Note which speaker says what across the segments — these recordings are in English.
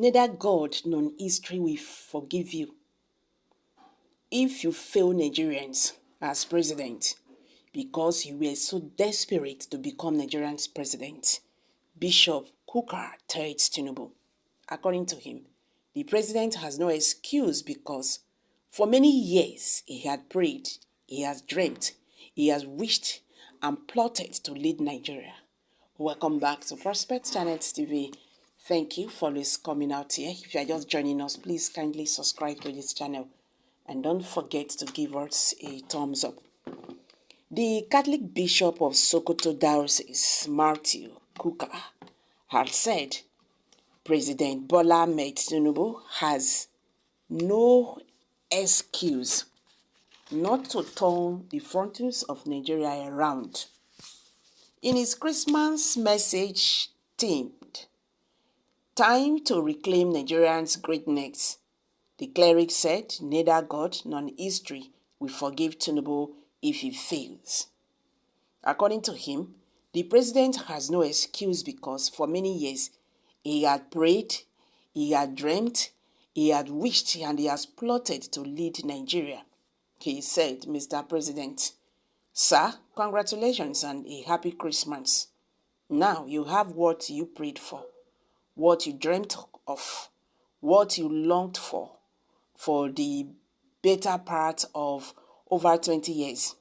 Speaker 1: neither God nor history will forgive you if you fail Nigerians as president because you were so desperate to become Nigerian's president. Bishop Kukah told Tinubu. According to him, the president has no excuse because for many years he had prayed, he has dreamt, he has wished and plotted to lead Nigeria. Welcome back to Prospect Channel TV. Thank you for always coming out here. If you are just joining us, please kindly subscribe to this channel and don't forget to give us a thumbs up. The Catholic Bishop of Sokoto Diocese, Matthew Kukah, had said President Bola Ahmed Tinubu has no excuse not to turn the fortunes of Nigeria around. In his Christmas message themed, Time to Reclaim Nigerians' Greatness, the cleric said neither God nor history will forgive Tinubu if he fails. According to him, the president has no excuse because for many years he had prayed, he had dreamt, he had wished, and he has plotted to lead Nigeria. He said, Mr. President, Sir, congratulations and a happy Christmas. Now you have what you prayed for, what you dreamt of, what you longed for the better part of over 20 years.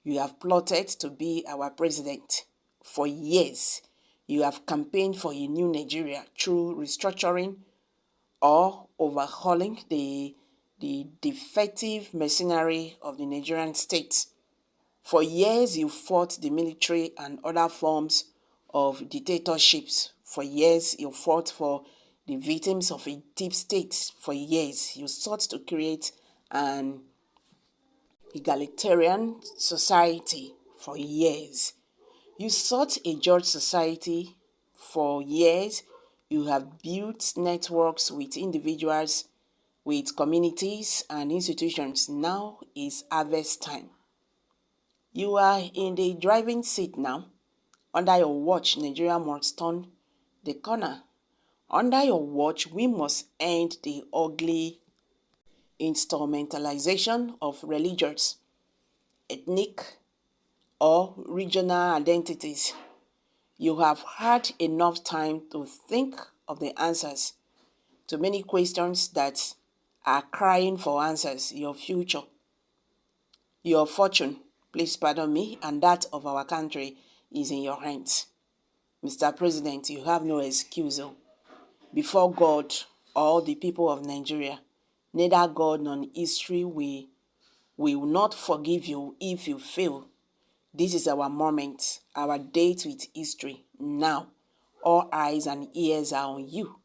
Speaker 1: You have plotted to be our president. For years, you have campaigned for a new Nigeria through restructuring or overhauling the defective machinery of the Nigerian state. For years, you fought the military and other forms of dictatorships. For years, you fought for the victims of a deep state. For years, you sought to create an egalitarian society. For years, you sought a just society. For years, you have built networks with individuals, with communities and institutions. Now is harvest time. You are in the driving seat now. Under your watch, Nigeria must turn the corner. Under your watch, we must end the ugly instrumentalization of religious, ethnic, or regional identities. You have had enough time to think of the answers to many questions that are crying for answers. Your future, your fortune, please pardon me, and that of our country is in your hands. Mr. President, you have no excuse before God or the people of Nigeria. Neither God nor history will not forgive you if you fail. This is our moment, our date with history. Now, all eyes and ears are on you.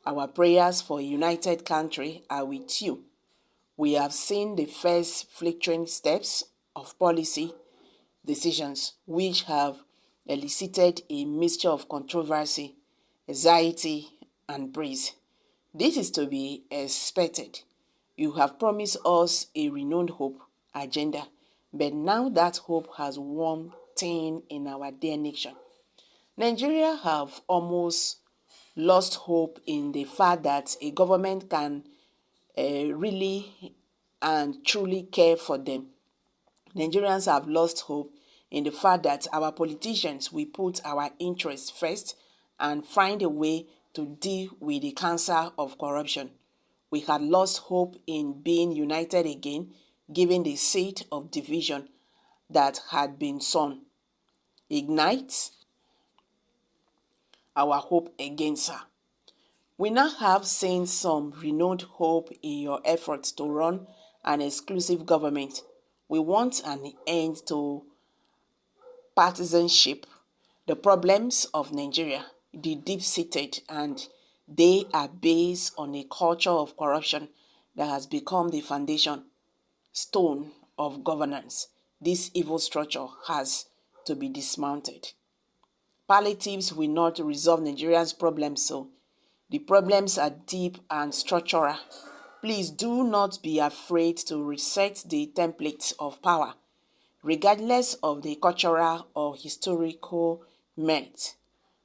Speaker 1: Our prayers for a united country are with you. We have seen the first flickering steps of policy decisions which have elicited a mixture of controversy, anxiety, and praise. This is to be expected. You have promised us a renewed hope agenda, but now that hope has one thing in our dear nation. Nigeria have almost lost hope in the fact that a government can really and truly care for them. Nigerians have lost hope in the fact that our politicians will put our interests first and find a way to deal with the cancer of corruption. We had lost hope in being united again, given the seed of division that had been sown. Ignite our hope again, sir. We now have seen some renewed hope in your efforts to run an exclusive government. We want an end to partisanship, the problems of Nigeria, the deep-seated, and they are based on a culture of corruption that has become the foundation stone of governance. This evil structure has to be dismantled. Palliatives will not resolve Nigerians' problems, so the problems are deep and structural. Please do not be afraid to reset the template of power, regardless of the cultural or historical merit.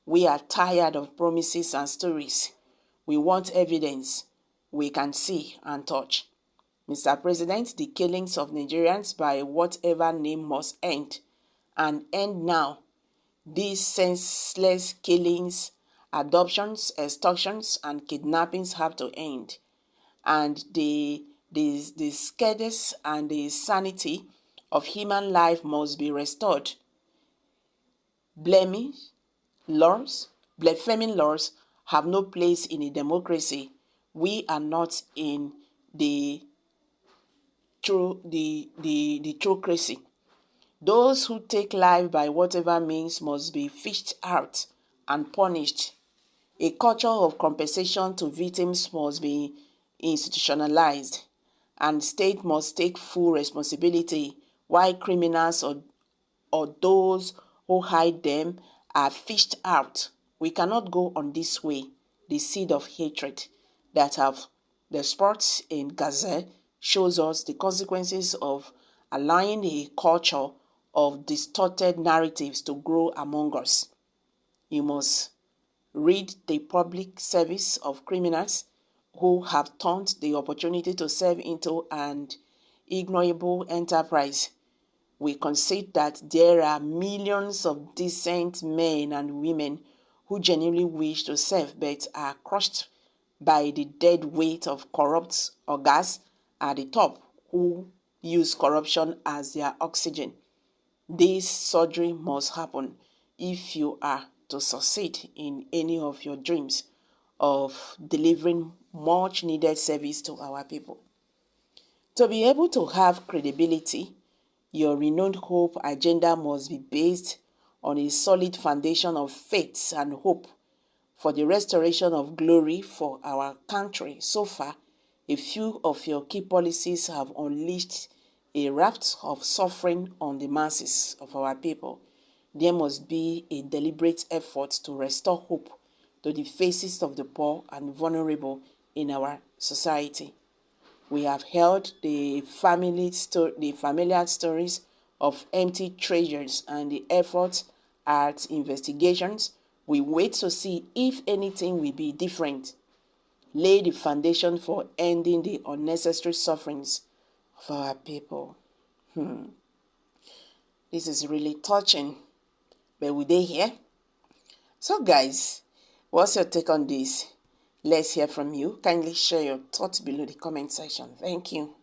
Speaker 1: We are tired of promises and stories. We want evidence we can see and touch. Mr. President, the killings of Nigerians by whatever name must end, and end now. These senseless killings, adoptions, extortions, and kidnappings have to end. And the scarcity and the sanity of human life must be restored. Blaming laws have no place in a democracy. We are not in the truocracy. Those who take life by whatever means must be fished out and punished. A culture of compensation to victims must be institutionalized, and state must take full responsibility while criminals or those who hide them are fished out. We cannot go on this way. The seed of hatred that have the sports in Gaza shows us the consequences of allowing a culture of distorted narratives to grow among us. You must rid the public service of criminals who have turned the opportunity to serve into an ignorable enterprise. We concede that there are millions of decent men and women who genuinely wish to serve but are crushed by the dead weight of corrupt ogas at the top who use corruption as their oxygen. This surgery must happen if you are to succeed in any of your dreams of delivering much needed service to our people. To be able to have credibility, your renewed hope agenda must be based on a solid foundation of faith and hope for the restoration of glory for our country. So far, a few of your key policies have unleashed a raft of suffering on the masses of our people. There must be a deliberate effort to restore hope to the faces of the poor and vulnerable in our society. We have heard the familiar stories of empty treasures and the efforts at investigations. We wait to see if anything will be different. Lay the foundation for ending the unnecessary sufferings of our people. This is really touching, but will they hear? So guys, what's your take on this? Let's hear from you. Kindly share your thoughts below the comment section. Thank you.